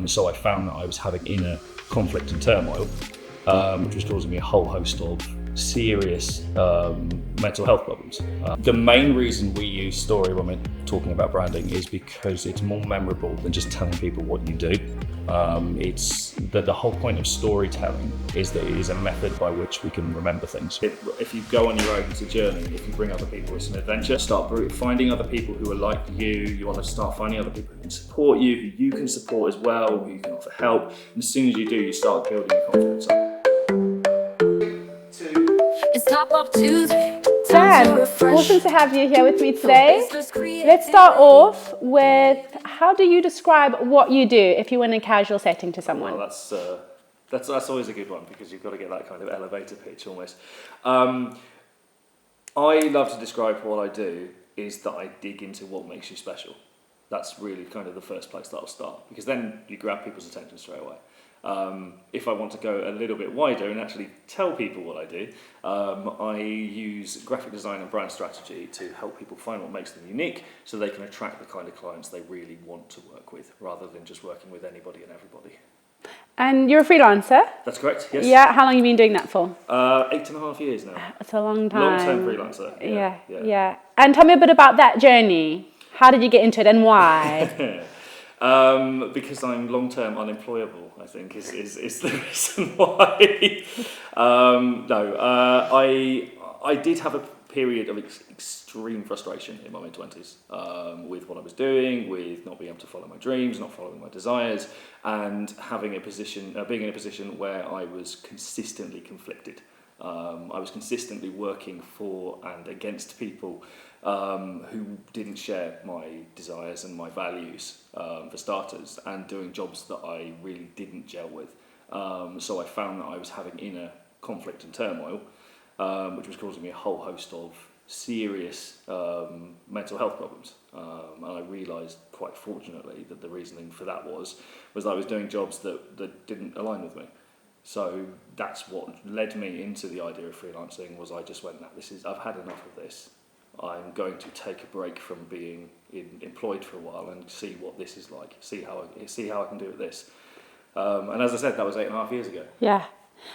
So I found that I was having inner conflict and turmoil, which was causing me a whole host of serious mental health problems. The main reason we use story when we're talking about branding is because it's more memorable than just telling people what you do. It's that the whole point of storytelling is that it is a method by which we can remember things. If you go on your own, it's a journey. If you bring other people, it's an adventure. Start finding other people who are like you. You want to start finding other people who can support you, who you can support as well, who you can offer help. And as soon as you do, you start building your confidence up. It's top of Tuesday. Dan, awesome to have you here with me today. Let's start off with, how do you describe what you do if you were in a casual setting to someone? Well, that's always a good one, because you've got to get that kind of elevator pitch almost. I love to describe what I do is that I dig into what makes you special. That's really kind of the first place that I'll start, because then you grab people's attention straight away. If I want to go a little bit wider and actually tell people what I do, I use graphic design and brand strategy to help people find what makes them unique, so they can attract the kind of clients they really want to work with, rather than just working with anybody and everybody. And you're a freelancer? That's correct, yes. Yeah, how long have you been doing that for? 8.5 years now. It's a long time. Long-term freelancer. Yeah. And tell me a bit about that journey. How did you get into it and why? Because I'm long-term unemployable, I think, is the reason why. I did have a period of extreme frustration in my mid-20s with what I was doing, with not being able to follow my dreams, not following my desires, and being in a position where I was consistently conflicted. I was consistently working for and against people who didn't share my desires and my values, for starters, and doing jobs that I really didn't gel with. So I found that I was having inner conflict and turmoil, which was causing me a whole host of serious mental health problems. And I realised, quite fortunately, that the reasoning for that was I was doing jobs that didn't align with me. So that's what led me into the idea of freelancing. Was I just went, I've had enough of this. I'm going to take a break from being employed for a while and see what this is like. See how I can do it this. And as I said, that was 8.5 years ago. Yeah.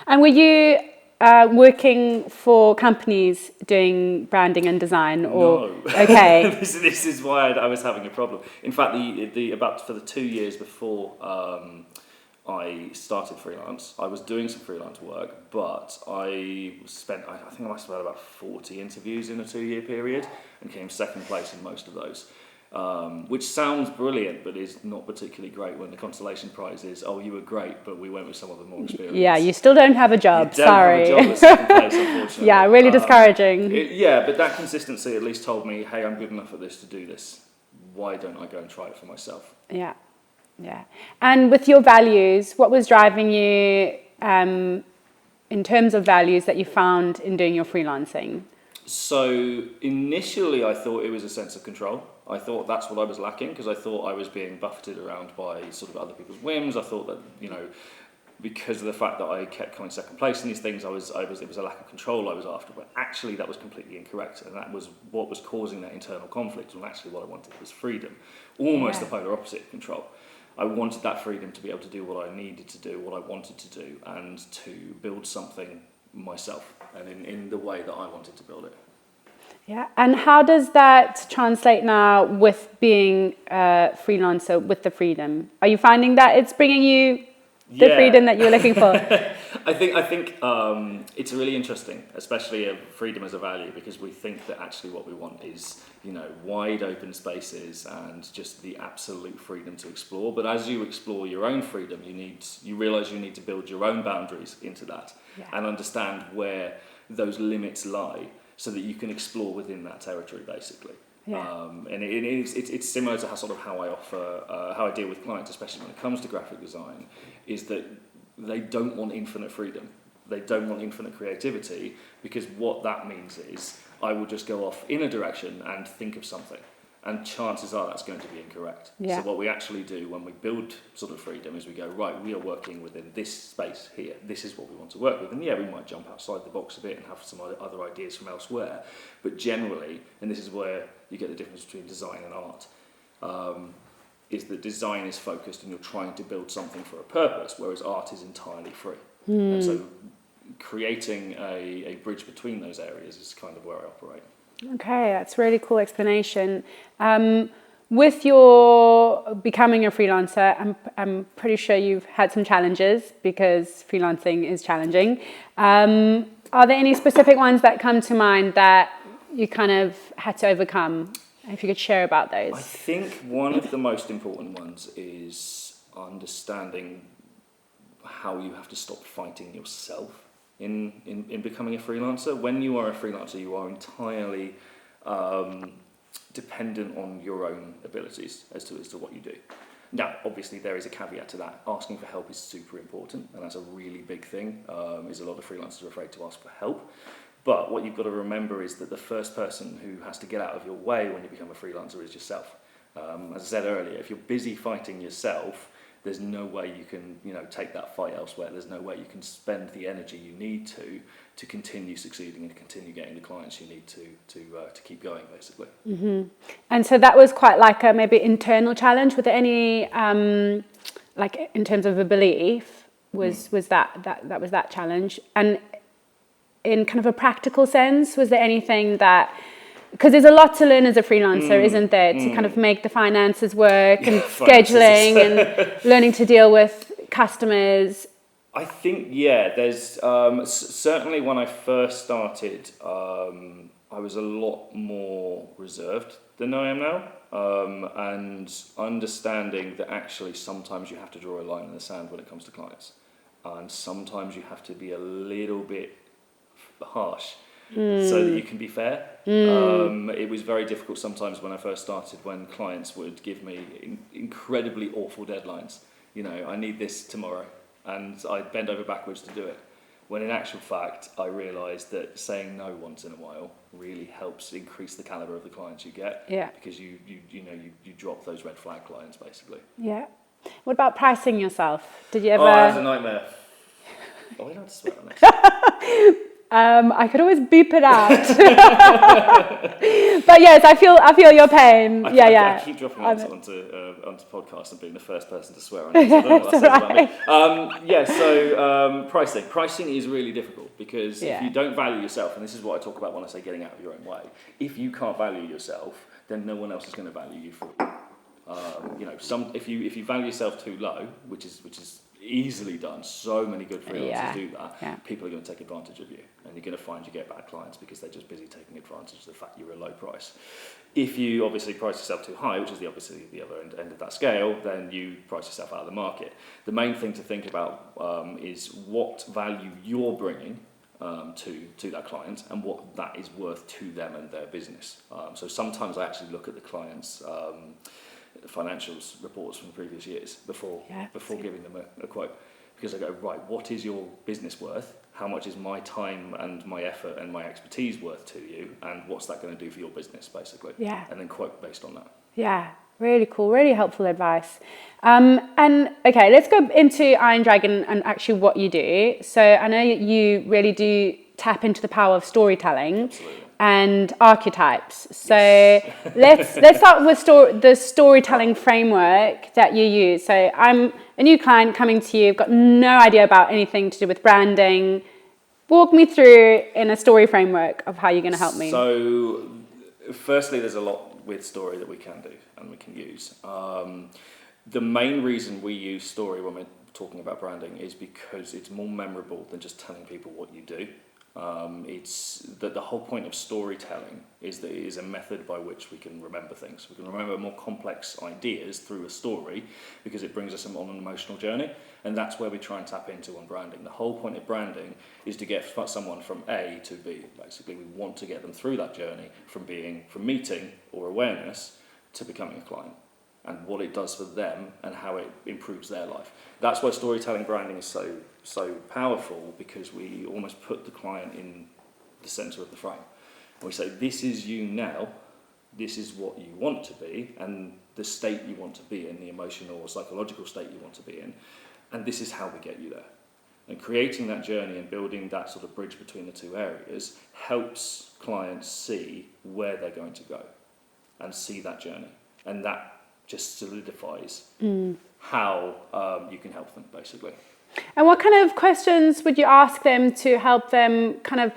And were you working for companies doing branding and design? Or? No. Okay. This is why I was having a problem. In fact, for the 2 years before I started freelance, I was doing some freelance work, but I think I must have had about 40 interviews in a 2-year period and came second place in most of those. Which sounds brilliant, but is not particularly great when the consolation prize is, oh, you were great, but we went with someone with more experience. Yeah, you still don't have a job, you don't sorry. have a job at second place, unfortunately. Yeah, really discouraging. But that consistency at least told me, hey, I'm good enough at this to do this. Why don't I go and try it for myself? Yeah. And with your values, what was driving you in terms of values that you found in doing your freelancing? So initially I thought it was a sense of control. I thought that's what I was lacking, because I thought I was being buffeted around by sort of other people's whims. I thought that, because of the fact that I kept coming second place in these things, it was a lack of control I was after. But actually that was completely incorrect, and that was what was causing that internal conflict. And actually what I wanted was freedom, almost the polar opposite of control. I wanted that freedom to be able to do what I needed to do, what I wanted to do, and to build something myself, and in the way that I wanted to build it. Yeah, and how does that translate now with being a freelancer with the freedom? Are you finding that it's bringing you the freedom that you're looking for? I think it's really interesting, especially freedom as a value, because we think that actually what we want is, wide open spaces and just the absolute freedom to explore. But as you explore your own freedom, you realise you need to build your own boundaries into that, and understand where those limits lie, so that you can explore within that territory, basically. Yeah. And it's similar to how I deal with clients, especially when it comes to graphic design, is that they don't want infinite freedom. They don't want infinite creativity, because what that means is I will just go off in a direction and think of something, and chances are that's going to be incorrect. So what we actually do when we build sort of freedom is we go, right, we are working within this space here. This is what we want to work with. And we might jump outside the box a bit and have some other ideas from elsewhere. But generally, and this is where you get the difference between design and art, is that design is focused and you're trying to build something for a purpose, whereas art is entirely free. And so creating a bridge between those areas is kind of where I operate. Okay, that's a really cool explanation. With your becoming a freelancer, I'm pretty sure you've had some challenges because freelancing is challenging. Are there any specific ones that come to mind that you kind of had to overcome? If you could share about those. I think one of the most important ones is understanding how you have to stop fighting yourself in becoming a freelancer. When you are a freelancer, you are entirely dependent on your own abilities as to what you do. Now, obviously, there is a caveat to that. Asking for help is super important, and that's a really big thing. Is a lot of freelancers are afraid to ask for help. But what you've got to remember is that the first person who has to get out of your way when you become a freelancer is yourself. As I said earlier, if you're busy fighting yourself, there's no way you can, take that fight elsewhere. There's no way you can spend the energy you need to continue succeeding and continue getting the clients you need to keep going, basically. Mm-hmm. And so that was quite like a maybe internal challenge. Was there any, like in terms of a belief, was that challenge? And in kind of a practical sense, was there anything that, because there's a lot to learn as a freelancer, isn't there, to kind of make the finances work and scheduling and learning to deal with customers? I think, there's certainly when I first started, I was a lot more reserved than I am now, and understanding that actually sometimes you have to draw a line in the sand when it comes to clients, and sometimes you have to be a little bit harsh so that you can be fair. It was very difficult sometimes when I first started, when clients would give me incredibly awful deadlines. I need this tomorrow, and I'd bend over backwards to do it. When in actual fact, I realised that saying no once in a while really helps increase the calibre of the clients you get. Yeah. Because you drop those red flag clients, basically. Yeah. What about pricing yourself? Did you ever? Oh, that was a nightmare. Oh, we don't have to swear on this. I could always beep it out. But yes, I feel your pain. I keep dropping onto podcasts and being the first person to swear on it. So I don't know what that says about me. So pricing. Pricing is really difficult because if you don't value yourself, and this is what I talk about when I say getting out of your own way, if you can't value yourself, then no one else is going to value you for it. If you value yourself too low, which is easily done, so many good freelancers do that, people are going to take advantage of you, and you're going to find you get bad clients because they're just busy taking advantage of the fact you're a low price. If you obviously price yourself too high, which is obviously the other end of that scale, then you price yourself out of the market. The main thing to think about is what value you're bringing to that client and what that is worth to them and their business. So sometimes I actually look at the client's financials reports from previous years before giving them a quote, because I go, right, what is your business worth? How much is my time and my effort and my expertise worth to you, and what's that going to do for your business, basically? And then quote based on that. Really cool, really helpful advice. And okay, let's go into Iron Dragon and actually what you do. So I know you really do tap into the power of storytelling. Absolutely. And archetypes. So let's start with the storytelling framework that you use. So I'm a new client coming to you, I've got no idea about anything to do with branding. Walk me through in a story framework of how you're going to help me. So firstly, there's a lot with story that we can do and we can use. The main reason we use story when we're talking about branding is because it's more memorable than just telling people what you do. It's that the whole point of storytelling is that it is a method by which we can remember things. We can remember more complex ideas through a story because it brings us on an emotional journey, and that's where we try and tap into on branding. The whole point of branding is to get someone from A to B. Basically, we want to get them through that journey from meeting or awareness to becoming a client, and what it does for them and how it improves their life. That's why storytelling branding is so powerful, because we almost put the client in the centre of the frame. And we say, this is you now, this is what you want to be, and the state you want to be in, the emotional or psychological state you want to be in, and this is how we get you there. And creating that journey and building that sort of bridge between the two areas helps clients see where they're going to go and see that journey. And that just solidifies how you can help them, basically. And what kind of questions would you ask them to help them kind of,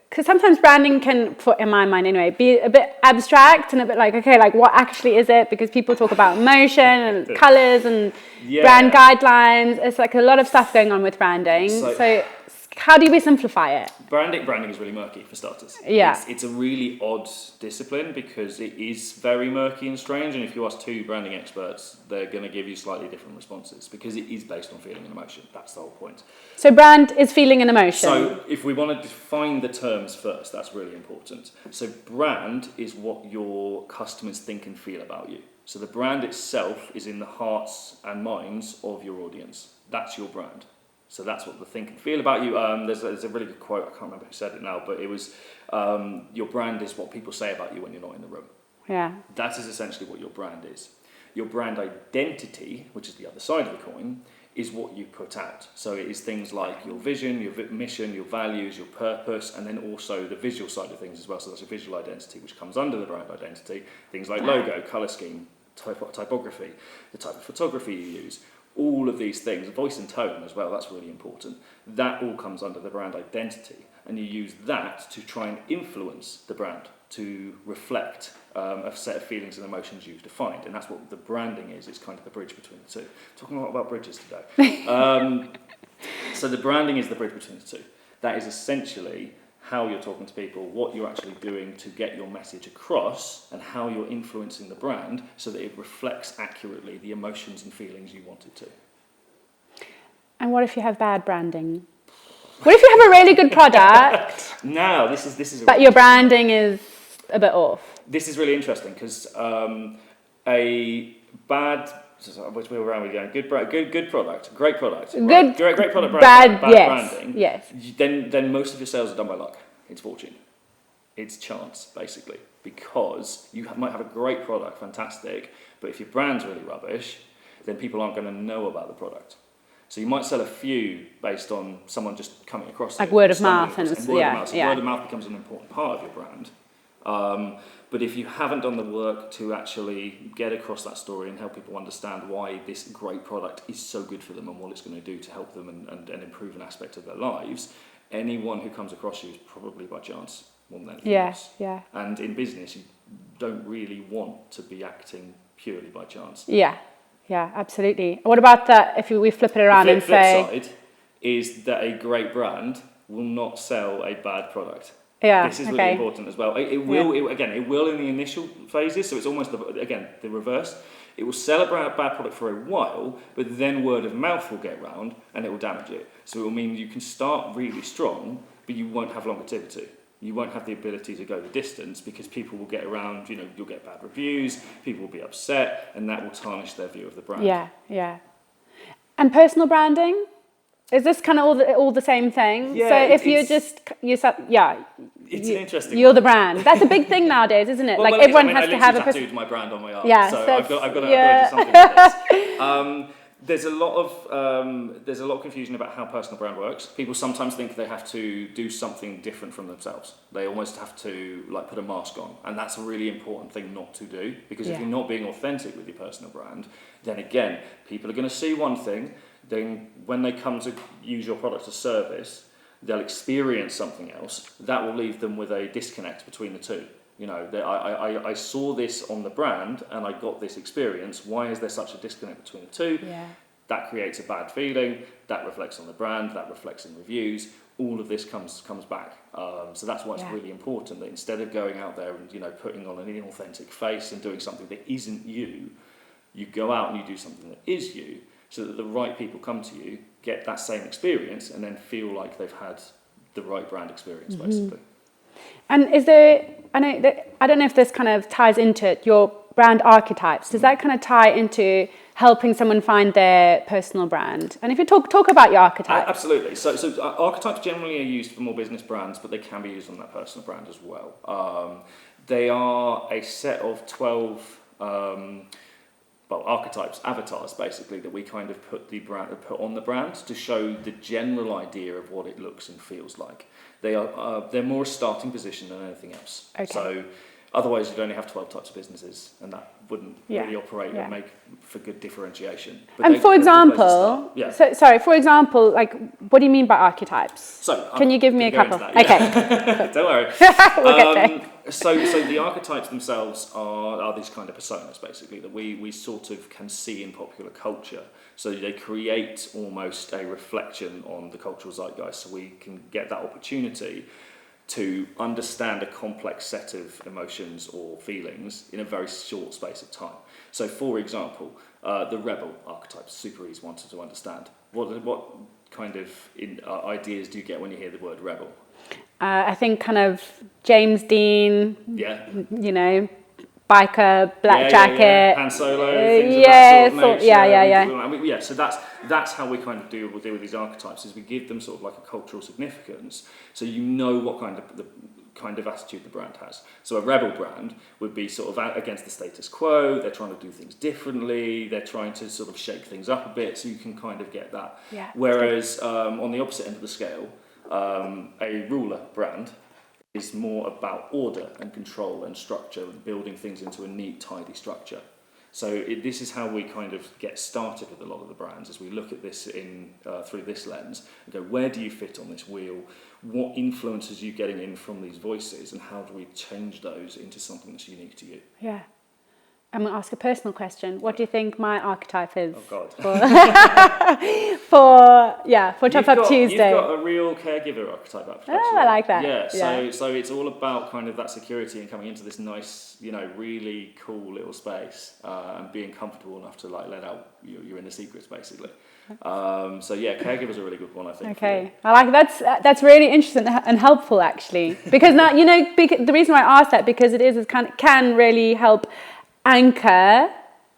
because sometimes branding can, in my mind anyway, be a bit abstract and a bit like, okay, like what actually is it? Because people talk about emotion and colours and brand guidelines. It's like a lot of stuff going on with branding. So how do we simplify it? Branding is really murky, for starters. Yeah. It's a really odd discipline because it is very murky and strange, and if you ask two branding experts, they're going to give you slightly different responses because it is based on feeling and emotion. That's the whole point. So brand is feeling and emotion. So if we want to define the terms first, that's really important. So brand is what your customers think and feel about you. So the brand itself is in the hearts and minds of your audience. That's your brand. So that's what they think and feel about you. There's a really good quote, I can't remember who said it now, but it was, your brand is what people say about you when you're not in the room. Yeah. That is essentially what your brand is. Your brand identity, which is the other side of the coin, is what you put out. So it is things like your vision, your mission, your values, your purpose, and then also the visual side of things as well. So that's a visual identity, which comes under the brand identity. Things like logo, colour scheme, typography, the type of photography you use. All of these things, voice and tone as well, that's really important. That all comes under the brand identity, and you use that to try and influence the brand to reflect a set of feelings and emotions you've defined, and that's what the branding is. It's kind of the bridge between the two. Talking a lot about bridges today. So the branding is the bridge between the two. That is essentially how you're talking to people, what you're actually doing to get your message across, and how you're influencing the brand so that it reflects accurately the emotions and feelings you want it to. And what if you have bad branding? What if you have a really good product? Now, this is. But your branding is a bit off. This is really interesting because a bad. Which way around we going? Good product, great product, great product, bad branding. Yes. Then most of your sales are done by luck. It's fortune. It's chance, basically, because you might have a great product, fantastic, but if your brand's really rubbish, then people aren't going to know about the product. So you might sell a few based on someone just coming across like it, word of mouth, word of mouth becomes an important part of your brand. But if you haven't done the work to actually get across that story and help people understand why this great product is so good for them and what it's going to do to help them and improve an aspect of their lives, anyone who comes across you is probably by chance more than anything else. Yeah. And in business, you don't really want to be acting purely by chance. Yeah, absolutely. What about that if we flip it around and say... The flip side is that a great brand will not sell a bad product. Yeah, this is really important as well. It will in the initial phases, so it's almost the reverse. It will sell a bad product for a while, but then word of mouth will get round and it will damage it. So it will mean you can start really strong, but you won't have longevity. You won't have the ability to go the distance because people will get around, you'll get bad reviews, people will be upset, and that will tarnish their view of the brand. Yeah. And personal branding? Is this kind of all the same thing? Yeah, so if it's an interesting. You're the brand. That's a big thing nowadays, isn't it? Everyone has to have a tattooed my brand on my arm. Yeah, so I've got to do something like this. There's a lot of confusion about how personal brand works. People sometimes think they have to do something different from themselves. They almost have to put a mask on, and that's a really important thing not to do, because if you're not being authentic with your personal brand, then again, people are going to see one thing. Then when they come to use your product or service, they'll experience something else. That will leave them with a disconnect between the two. I saw this on the brand and I got this experience. Why is there such a disconnect between the two? Yeah. That creates a bad feeling. That reflects on the brand. That reflects in reviews. All of this comes back. So that's why it's really important that instead of going out there and putting on an inauthentic face and doing something that isn't you, you go out and you do something that is you, so that the right people come to you, get that same experience, and then feel like they've had the right brand experience, basically. And is there, I don't know if this kind of ties into it, your brand archetypes, does that kind of tie into helping someone find their personal brand? And if you talk about your archetypes. Absolutely. So archetypes generally are used for more business brands, but they can be used on that personal brand as well. They are a set of 12... archetypes, avatars, basically, that we kind of put on the brand to show the general idea of what it looks and feels like. They're more a starting position than anything else. Okay. So Otherwise, you'd only have 12 types of businesses, and that wouldn't Yeah. really operate Yeah. and make for good differentiation. But And for they're good places to example, start. so, sorry, for example, like, what do you mean by archetypes? So, Can you give me a gonna go couple? into that, Okay. Don't worry. We'll get there. So the archetypes themselves are these kind of personas, basically, that we sort of can see in popular culture. So they create almost a reflection on the cultural zeitgeist, so we can get that opportunity to understand a complex set of emotions or feelings in a very short space of time. So, for example, the rebel archetype is super easy one to understand. What kind of ideas do you get when you hear the word rebel? I think kind of James Dean, Yeah. you know, biker, black jacket. Yeah. Han Solo, things of yeah, that sort of nature. yeah. So that's how we kind of deal with these archetypes, is we give them sort of like a cultural significance, so you know what kind of attitude the brand has. So a rebel brand would be sort of against the status quo. They're trying to do things differently. They're trying to sort of shake things up a bit, so you can kind of get that. Yeah. Whereas on the opposite end of the scale, a ruler brand is more about order and control and structure, and building things into a neat, tidy structure. So this is how we kind of get started with a lot of the brands, as we look at this through this lens and go, where do you fit on this wheel? What influences are you getting in from these voices, and how do we change those into something that's unique to you? Yeah. I'm going to ask a personal question. What do you think my archetype is? Oh, God. For Top Up Tuesday? You've got a real caregiver archetype, actually. Oh, I like that. Yeah, so it's all about kind of that security and coming into this nice, really cool little space, and being comfortable enough to like let out your inner secrets, basically. Caregiver's a really good one, I think. Okay, I like that's really interesting and helpful, actually, because now the reason why I asked that, because it can really help anchor,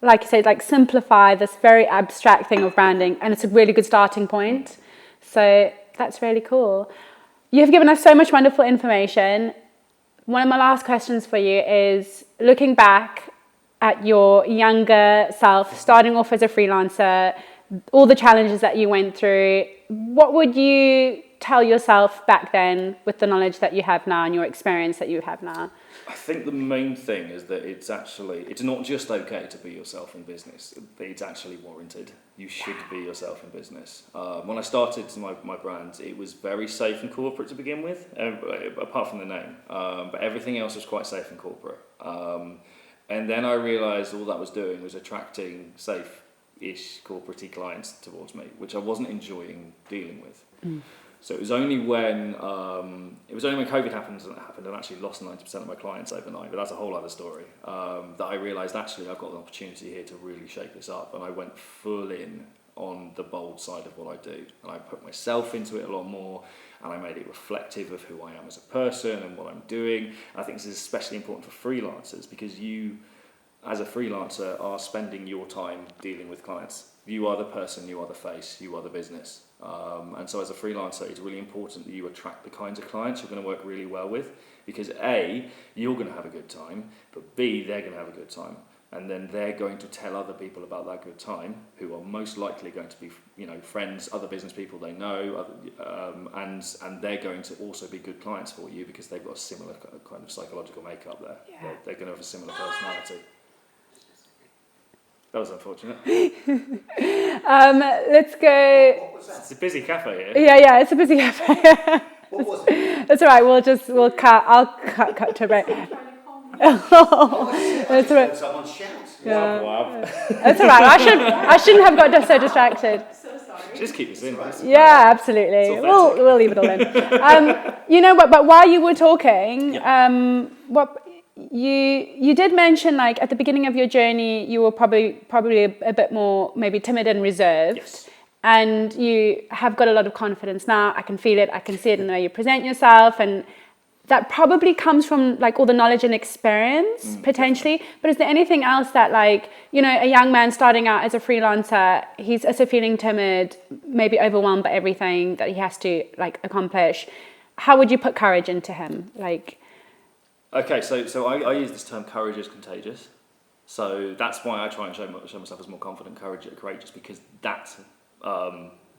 like you said, like simplify this very abstract thing of branding, and it's a really good starting point. So that's really cool. You've given us so much wonderful information. One of my last questions for you is, looking back at your younger self, starting off as a freelancer, all the challenges that you went through, what would you tell yourself back then with the knowledge that you have now and your experience that you have now? I think the main thing is that it's not just okay to be yourself in business, it's actually warranted. You should be yourself in business. When I started my brand, it was very safe and corporate to begin with, apart from the name, but everything else was quite safe and corporate. And then I realised all that was doing was attracting safe-ish corporate-y clients towards me, which I wasn't enjoying dealing with. So it was only when COVID happened and actually lost 90% of my clients overnight, but that's a whole other story, that I realised actually I've got an opportunity here to really shake this up, and I went full in on the bold side of what I do, and I put myself into it a lot more, and I made it reflective of who I am as a person and what I'm doing. And I think this is especially important for freelancers, because you, as a freelancer, are spending your time dealing with clients. You are the person, you are the face, you are the business. And so as a freelancer, it's really important that you attract the kinds of clients you're going to work really well with, because A, you're going to have a good time, but B, they're going to have a good time. And then they're going to tell other people about that good time, who are most likely going to be, friends, other business people they know, and they're going to also be good clients for you, because they've got a similar kind of psychological makeup there. Yeah. They're going to have a similar personality. That was unfortunate. Let's go. What was that? It's a busy cafe here. Yeah, it's a busy cafe. What was it? That's all right. We'll cut. I'll cut to a break. That's all right. Someone shouts. Yeah. Wow. That's all right. I shouldn't have got so distracted. Just keep this in. Yeah, absolutely. We'll leave it all in. You know what? But while you were talking, what you did mention, like at the beginning of your journey, you were probably a bit more maybe timid and reserved. Yes. And you have got a lot of confidence now. I can feel it. I can see it in the way you present yourself, and that probably comes from like all the knowledge and experience potentially. But is there anything else that, like, a young man starting out as a freelancer, he's also feeling timid, maybe overwhelmed by everything that he has to like accomplish? How would you put courage into him? Like, okay, so I use this term, courage is contagious. So that's why I try and show myself as more confident, courageous, because that's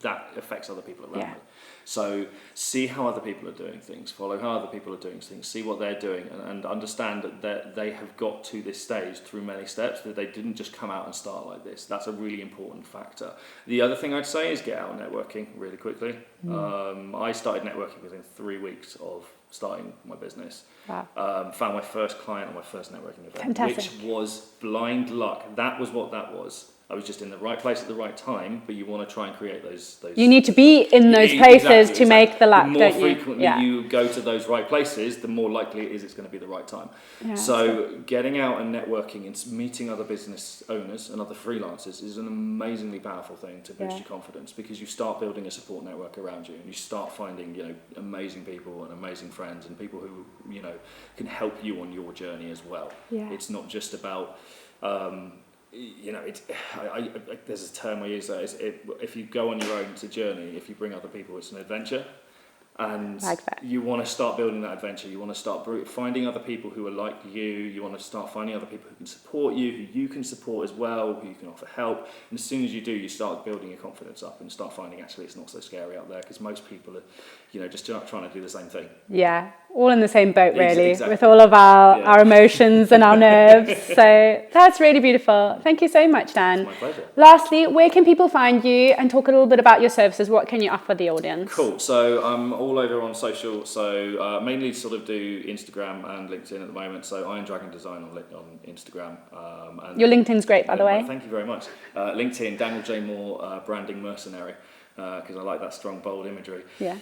that affects other people around Yeah. me. So see how other people are doing things, follow how other people are doing things, see what they're doing, and understand that they have got to this stage through many steps, that they didn't just come out and start like this. That's a really important factor. The other thing I'd say is get out networking really quickly. I started networking within 3 weeks of starting my business. Wow. Found my first client on my first networking event, Fantastic. which was blind luck. That was what that was. I was just in the right place at the right time, but you want to try and create those. You need to be in those places to make the luck, The more don't you? frequently you go to those right places, the more likely it is it's going to be the right time. Yeah, so getting out and networking and meeting other business owners and other freelancers is an amazingly powerful thing to boost your confidence, because you start building a support network around you, and you start finding, you know, amazing people and amazing friends and people who, you know, can help you on your journey as well. Yeah. It's not just about you know, there's a term I use that is, if you go on your own, it's a journey. If you bring other people, it's an adventure. And like that. You want to start building that adventure. You want to start finding other people who are like you. You want to start finding other people who can support you, who you can support as well, who you can offer help. And as soon as you do, you start building your confidence up and start finding actually it's not so scary out there, because most people are, you know, just trying to do the same thing. Yeah, all in the same boat, really, Exactly. with all of our emotions and our nerves. So that's really beautiful. Thank you so much, Dan. It's my pleasure. Lastly, where can people find you, and talk a little bit about your services? What can you offer the audience? Cool. So I'm all over on social. So mainly sort of do Instagram and LinkedIn at the moment. So Iron Dragon Design on Instagram. And Your LinkedIn's great, by the way. Thank you very much. LinkedIn, Daniel J. Moore, Branding Mercenary, because I like that strong, bold imagery. Yeah.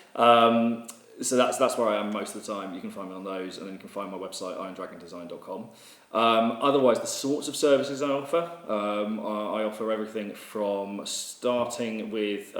So that's where I am most of the time. You can find me on those, and then you can find my website, irondragondesign.com. Otherwise, the sorts of services I offer, I offer everything from starting with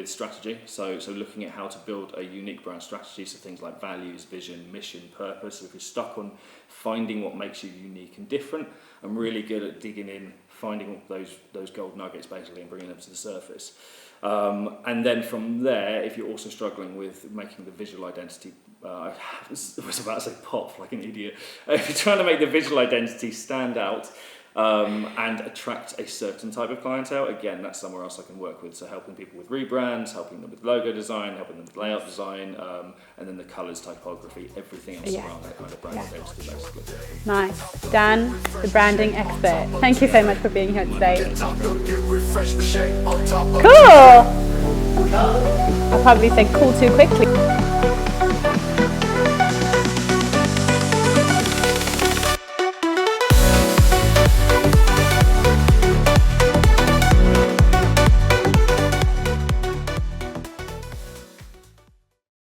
strategy, so looking at how to build a unique brand strategy, so things like values, vision, mission, purpose. If you're stuck on finding what makes you unique and different, I'm really good at digging in, finding those gold nuggets basically, and bringing them to the surface. And then from there, if you're also struggling with making the visual identity, I was about to say pop like an idiot. If you're trying to make the visual identity stand out and attract a certain type of clientele, again, that's somewhere else I can work with. So helping people with rebrands, helping them with logo design, helping them with layout design, and then the colours, typography, everything else around that kind of brand identity, basically. Nice. Dan, the branding expert. Thank you so much for being here today. Cool! I'll probably say cool too quickly.